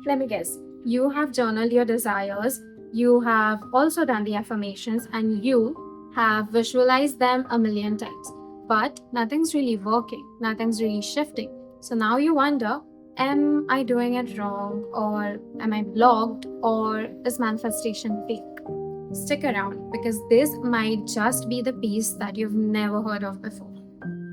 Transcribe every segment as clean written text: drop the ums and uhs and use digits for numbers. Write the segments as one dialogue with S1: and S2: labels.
S1: Let me guess. You have journaled your desires, you have also done the affirmations, and you have visualized them a million times. But nothing's really working, nothing's really shifting. So now you wonder, am I doing it wrong? Or am I blocked? Or is manifestation fake? Stick around because this might just be the piece that you've never heard of before.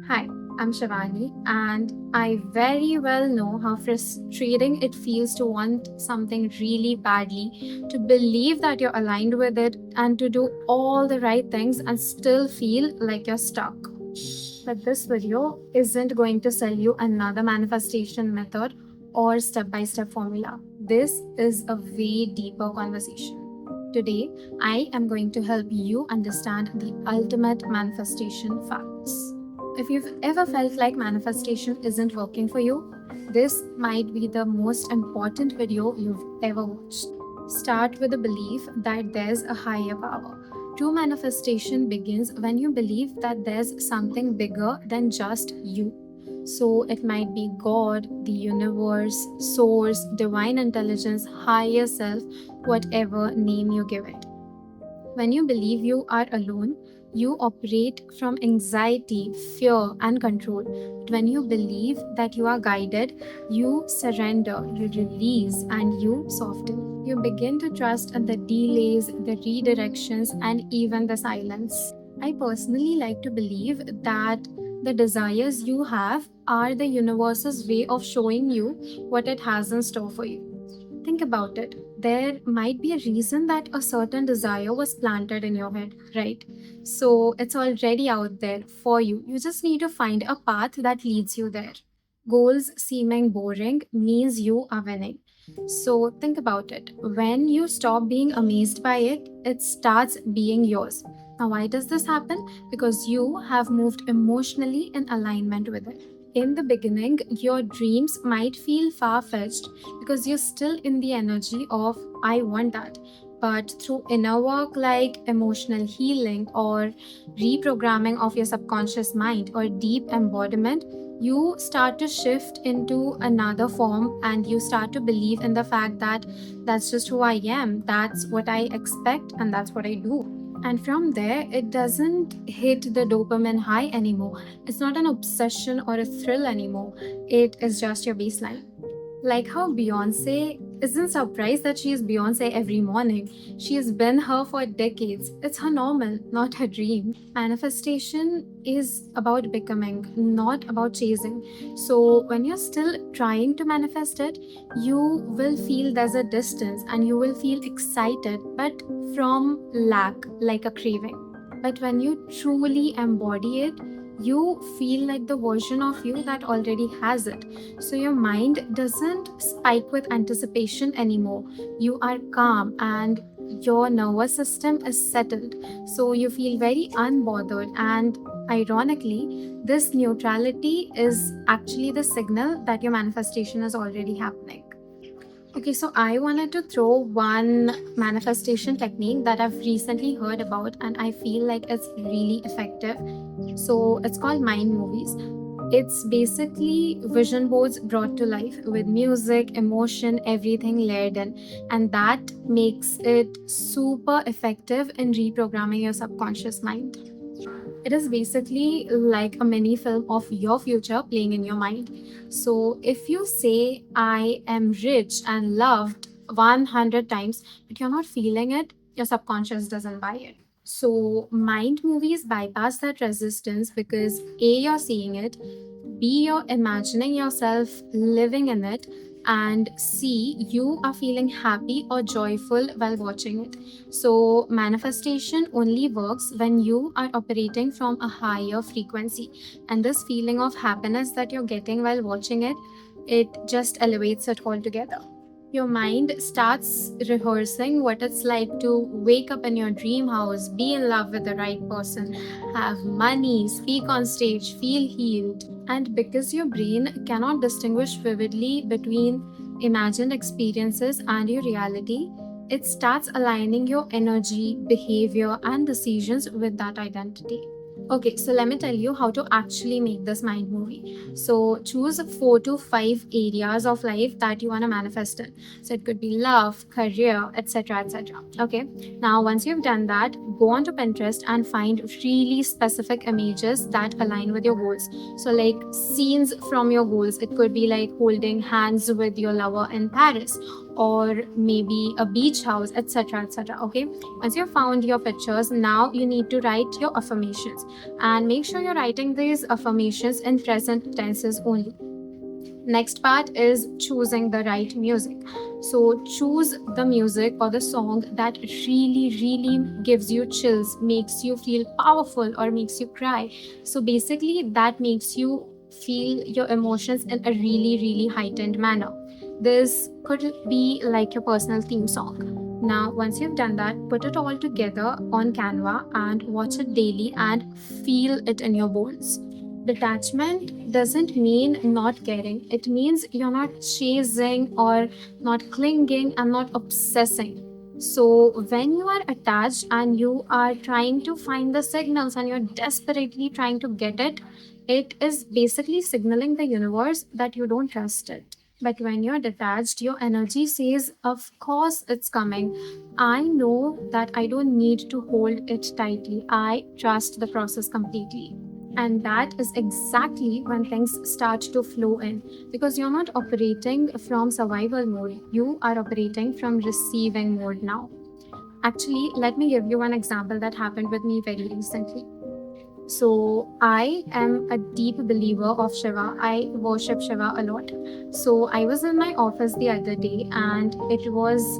S1: Hi, I'm Shivani, and I very well know how frustrating it feels to want something really badly, to believe that you're aligned with it, and to do all the right things and still feel like you're stuck. But this video isn't going to sell you another manifestation method or step by step formula. This is a way deeper conversation. Today, I am going to help you understand the ultimate manifestation facts. If you've ever felt like manifestation isn't working for you, this might be the most important video you've ever watched. Start with the belief that there's a higher power. True manifestation begins when you believe that there's something bigger than just you. So it might be God, the universe, source, divine intelligence, higher self, whatever name you give it. When you believe you are alone, you operate from anxiety, fear, and control. But when you believe that you are guided, you surrender, you release, and you soften. You begin to trust in the delays, the redirections, and even the silence. I personally like to believe that the desires you have are the universe's way of showing you what it has in store for you. Think about it. There might be a reason that a certain desire was planted in your head, right? So it's already out there for you. You just need to find a path that leads you there. Goals seeming boring means you are winning. So think about it. When you stop being amazed by it, it starts being yours. Now, why does this happen? Because you have moved emotionally in alignment with it. In the beginning, your dreams might feel far fetched because you're still in the energy of, I want that. But through inner work like emotional healing or reprogramming of your subconscious mind or deep embodiment, you start to shift into another form and you start to believe in the fact that that's just who I am, that's what I expect, and that's what I do. And from there, it doesn't hit the dopamine high anymore. It's not an obsession or a thrill anymore. It is just your baseline. Like how Beyonce isn't surprised that she is Beyonce every morning. She has been her for decades. It's her normal, not her dream. Manifestation is about becoming, not about chasing. So when you're still trying to manifest it, you will feel there's a distance and you will feel excited, but from lack, like a craving. But when you truly embody it, you feel like the version of you that already has it. So your mind doesn't spike with anticipation anymore. You are calm and your nervous system is settled. So you feel very unbothered. And ironically, this neutrality is actually the signal that your manifestation is already happening. Okay, so I wanted to throw one manifestation technique that I've recently heard about and I feel like it's really effective. So it's called mind movies. It's basically vision boards brought to life with music, emotion, everything layered in. And that makes it super effective in reprogramming your subconscious mind. It is basically like a mini film of your future playing in your mind. So if you say, I am rich and loved 100 times, but you're not feeling it, your subconscious doesn't buy it. So mind movies bypass that resistance because A, you're seeing it, B, you're imagining yourself living in it, and C, you are feeling happy or joyful while watching it. So, manifestation only works when you are operating from a higher frequency, and this feeling of happiness that you're getting while watching it, it just elevates it altogether. Your mind starts rehearsing what it's like to wake up in your dream house, be in love with the right person, have money, speak on stage, feel healed. And because your brain cannot distinguish vividly between imagined experiences and your reality, it starts aligning your energy, behavior, and decisions with that identity. Okay, so let me tell you how to actually make this mind movie. So choose 4 to 5 areas of life that you want to manifest in. So it could be love, career, etc. etc. Okay. Now once you've done that, go on to Pinterest and find really specific images that align with your goals. So like scenes from your goals. It could be like holding hands with your lover in Paris, or maybe a beach house, etc. etc. Okay. Once you've found your pictures, now you need to write your affirmations, and make sure you're writing these affirmations in present tenses only. Next part is choosing the right music. So choose the music or the song that really gives you chills, makes you feel powerful, or makes you cry. So basically that makes you feel your emotions in a really heightened manner. This could be like your personal theme song. Now once you've done that, put it all together on Canva and watch it daily and feel it in your bones. Detachment doesn't mean not caring. It means you're not chasing or not clinging and not obsessing. So, when you are attached and you are trying to find the signals and you're desperately trying to get it, it is basically signaling the universe that you don't trust it. But when you're detached, your energy says, of course it's coming. I know that I don't need to hold it tightly. I trust the process completely. And that is exactly when things start to flow in, because you're not operating from survival mode, you are operating from receiving mode now. Actually, let me give you one example that happened with me very recently. So, I am a deep believer of Shiva. I worship Shiva a lot. So, I was in my office the other day and it was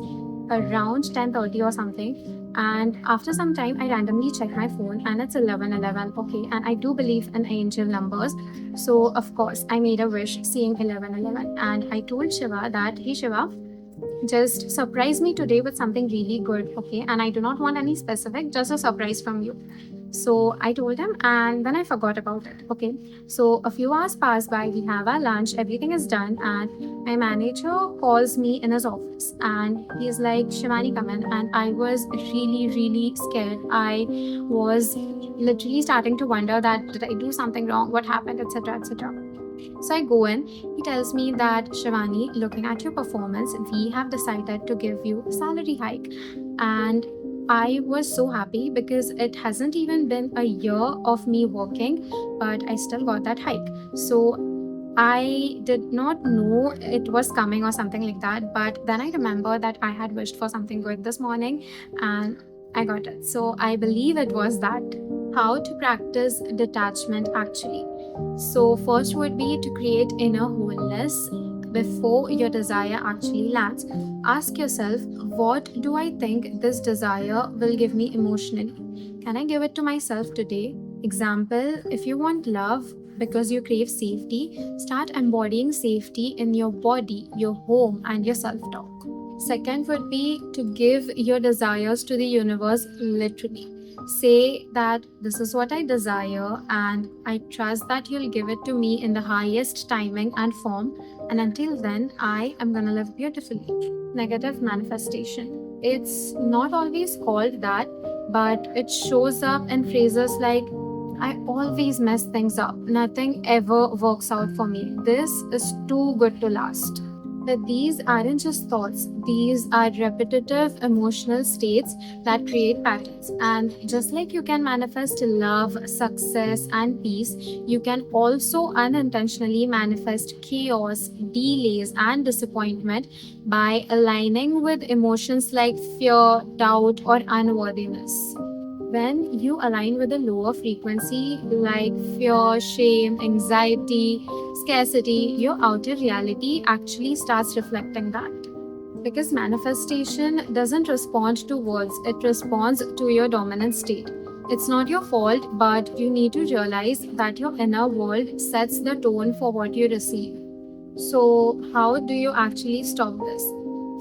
S1: around 10:30 or something. And after some time, I randomly checked my phone and it's 11:11. Okay. And I do believe in angel numbers. So, of course, I made a wish seeing 11:11. And I told Shiva that, hey, Shiva, just surprise me today with something really good. Okay. And I do not want any specific, just a surprise from you. So I told him, and then I forgot about it. Okay. So a few hours pass by, we have our lunch, everything is done, and my manager calls me in his office and he's like, Shivani, come in. And I was really scared. I was literally starting to wonder that did I do something wrong? What happened, etc. etc. So I go in. He tells me that Shivani, looking at your performance, we have decided to give you a salary hike. And I was so happy because it hasn't even been a year of me working, but I still got that hike. So I did not know it was coming or something like that. But then I remember that I had wished for something good this morning and I got it. So I believe it was that. How to practice detachment actually. So, first would be to create inner wholeness before your desire actually lands. Ask yourself, what do I think this desire will give me emotionally? Can I give it to myself today? Example, if you want love because you crave safety, start embodying safety in your body, your home, and your self talk. Second would be to give your desires to the universe literally. Say that this is what I desire, and I trust that you'll give it to me in the highest timing and form. And until then, I am gonna live beautifully. Negative manifestation. It's not always called that, but it shows up in phrases like, I always mess things up. Nothing ever works out for me. This is too good to last. That these aren't just thoughts, these are repetitive emotional states that create patterns. And just like you can manifest love, success, and peace, you can also unintentionally manifest chaos, delays, and disappointment by aligning with emotions like fear, doubt, or unworthiness. When you align with a lower frequency like fear, shame, anxiety, scarcity, your outer reality actually starts reflecting that. Because manifestation doesn't respond to words, it responds to your dominant state. It's not your fault, but you need to realize that your inner world sets the tone for what you receive. So, how do you actually stop this?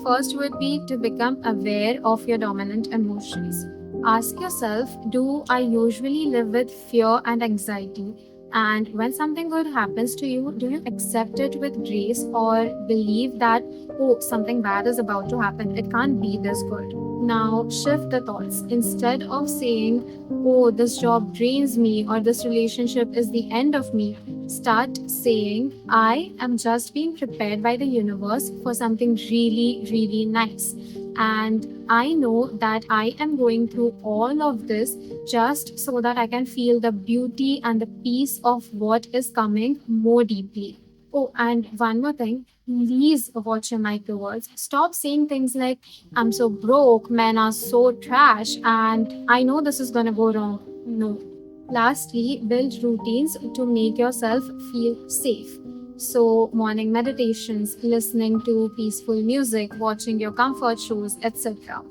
S1: First would be to become aware of your dominant emotions. Ask yourself, do I usually live with fear and anxiety? And when something good happens to you, do you accept it with grace or believe that, oh, something bad is about to happen? It can't be this good. Now shift the thoughts. Instead of saying, oh, this job drains me or this relationship is the end of me, start saying, I am just being prepared by the universe for something really, really nice. And I know that I am going through all of this just so that I can feel the beauty and the peace of what is coming more deeply. Oh, and one more thing, please watch your micro words. Stop saying things like, I'm so broke, men are so trash, and I know this is gonna go wrong. No. Lastly, build routines to make yourself feel safe. So, morning meditations, listening to peaceful music, watching your comfort shows, etc.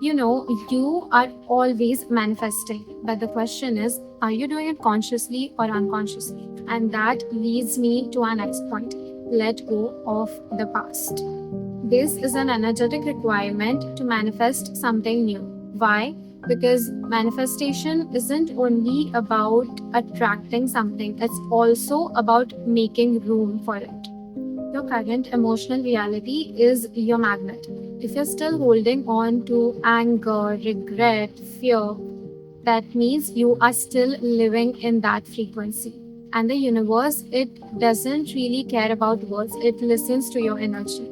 S1: You are always manifesting, but the question is, are you doing it consciously or unconsciously? And that leads me to our next point, let go of the past. This is an energetic requirement to manifest something new. Why? Because manifestation isn't only about attracting something, it's also about making room for it. Your current emotional reality is your magnet. If you're still holding on to anger, regret, fear, that means you are still living in that frequency. And the universe, it doesn't really care about words, it listens to your energy.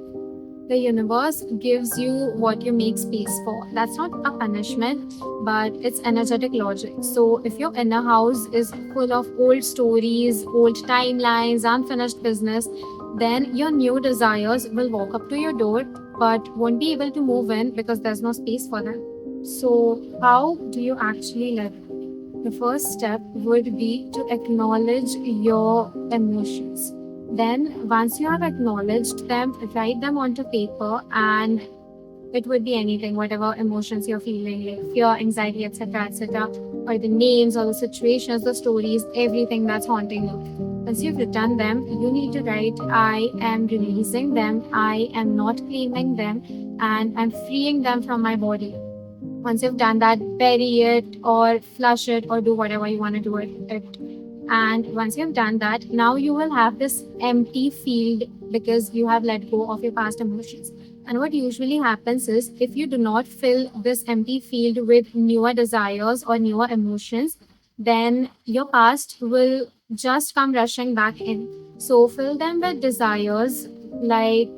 S1: The universe gives you what you make space for. That's not a punishment, but it's energetic logic. So, if your inner house is full of old stories, old timelines, unfinished business, then your new desires will walk up to your door but won't be able to move in because there's no space for them. So, how do you actually let go? The first step would be to acknowledge your emotions. Then, once you have acknowledged them, write them onto paper, and it would be anything, whatever emotions you're feeling, like fear, anxiety, etc., or the names, or the situations, the stories, everything that's haunting you. Once you've written them, you need to write, I am releasing them, I am not claiming them, and I'm freeing them from my body. Once you've done that, bury it or flush it or do whatever you want to do with it. And once you've done that, now you will have this empty field because you have let go of your past emotions. And what usually happens is if you do not fill this empty field with newer desires or newer emotions, then your past will just come rushing back in. So fill them with desires like,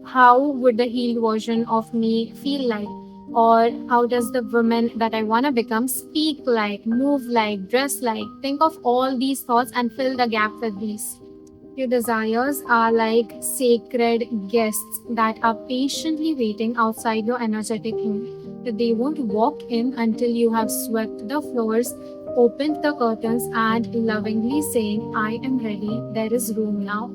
S1: how would the healed version of me feel like? Or how does the woman that I want to become speak like, move like, dress like? Think of all these thoughts and fill the gap with these. Your desires are like sacred guests that are patiently waiting outside your energetic home. That they won't walk in until you have swept the floors, opened the curtains, and lovingly saying, I am ready, there is room now.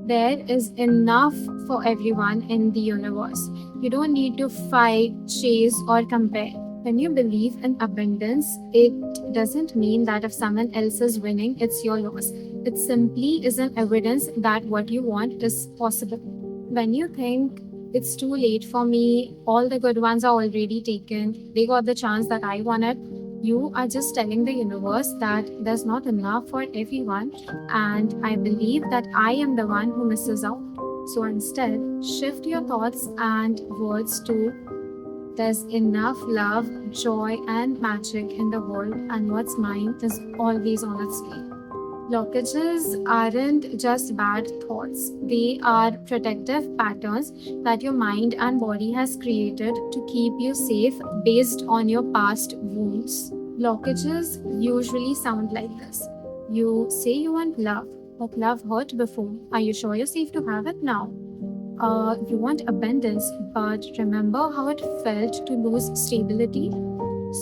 S1: There is enough for everyone in the universe. You don't need to fight, chase, or compare. When you believe in abundance, it doesn't mean that if someone else is winning, it's your loss. It simply is an evidence that what you want is possible. When you think it's too late for me, all the good ones are already taken, they got the chance that I wanted, you are just telling the universe that there's not enough for everyone, and I believe that I am the one who misses out. So instead, shift your thoughts and words to, there's enough love, joy, and magic in the world, and what's mine is always on its way. Blockages aren't just bad thoughts, they are protective patterns that your mind and body has created to keep you safe based on your past wounds. Blockages usually sound like this. You say you want love, but love hurt before. Are you sure you're safe to have it now? You want abundance, but remember how it felt to lose stability?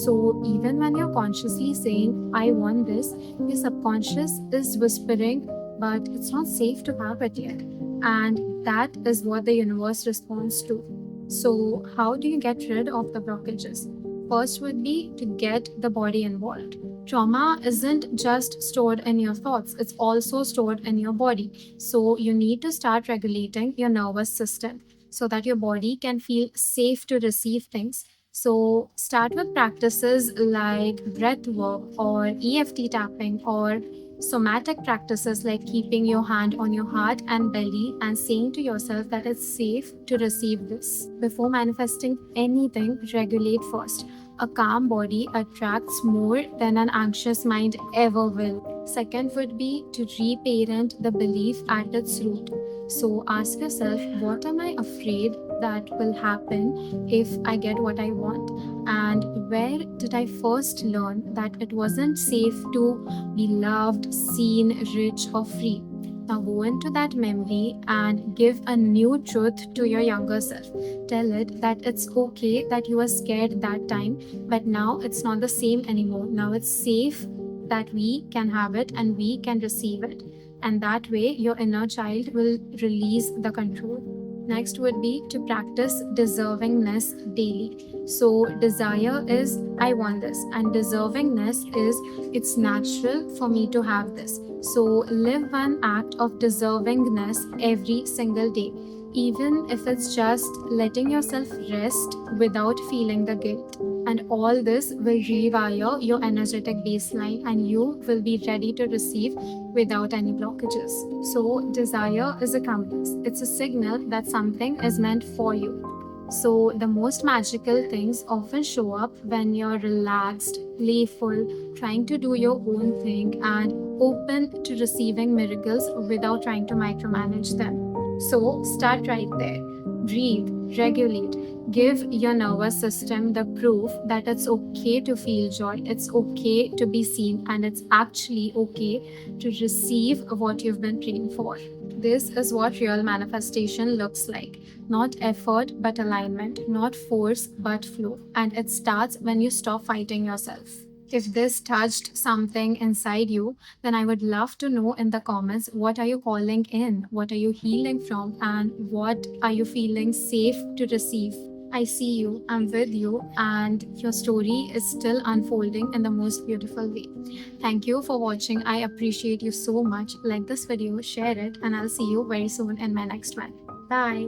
S1: So, even when you're consciously saying, I want this, your subconscious is whispering, but it's not safe to have it yet. And that is what the universe responds to. So, how do you get rid of the blockages? First would be to get the body involved. Trauma isn't just stored in your thoughts, it's also stored in your body. So, you need to start regulating your nervous system so that your body can feel safe to receive things. So start with practices like breath work or EFT tapping or somatic practices like keeping your hand on your heart and belly and saying to yourself that it's safe to receive this. Before manifesting anything, regulate first. A calm body attracts more than an anxious mind ever will. Second would be to reparent the belief at its root. So ask yourself, what am I afraid that will happen if I get what I want? And where did I first learn that it wasn't safe to be loved, seen, rich, or free? Now go into that memory and give a new truth to your younger self. Tell it that it's okay that you were scared that time, but now it's not the same anymore. Now it's safe that we can have it and we can receive it. And that way, your inner child will release the control. Next would be to practice deservingness daily. So, desire is I want this, and deservingness is it's natural for me to have this. So, live one act of deservingness every single day, even if it's just letting yourself rest without feeling the guilt. And all this will rewire your energetic baseline, and you will be ready to receive without any blockages. So, desire is a compass, it's a signal that something is meant for you. So, the most magical things often show up when you're relaxed, playful, trying to do your own thing, and open to receiving miracles without trying to micromanage them. So, start right there. Breathe, regulate, give your nervous system the proof that it's okay to feel joy, it's okay to be seen, and it's actually okay to receive what you've been praying for. This is what real manifestation looks like. Not effort, but alignment. Not force, but flow. And it starts when you stop fighting yourself. If this touched something inside you, then I would love to know in the comments, what are you calling in? What are you healing from? And what are you feeling safe to receive? I see you, I'm with you, and your story is still unfolding in the most beautiful way. Thank you for watching. I appreciate you so much. Like this video, share it, and I'll see you very soon in my next one. Bye.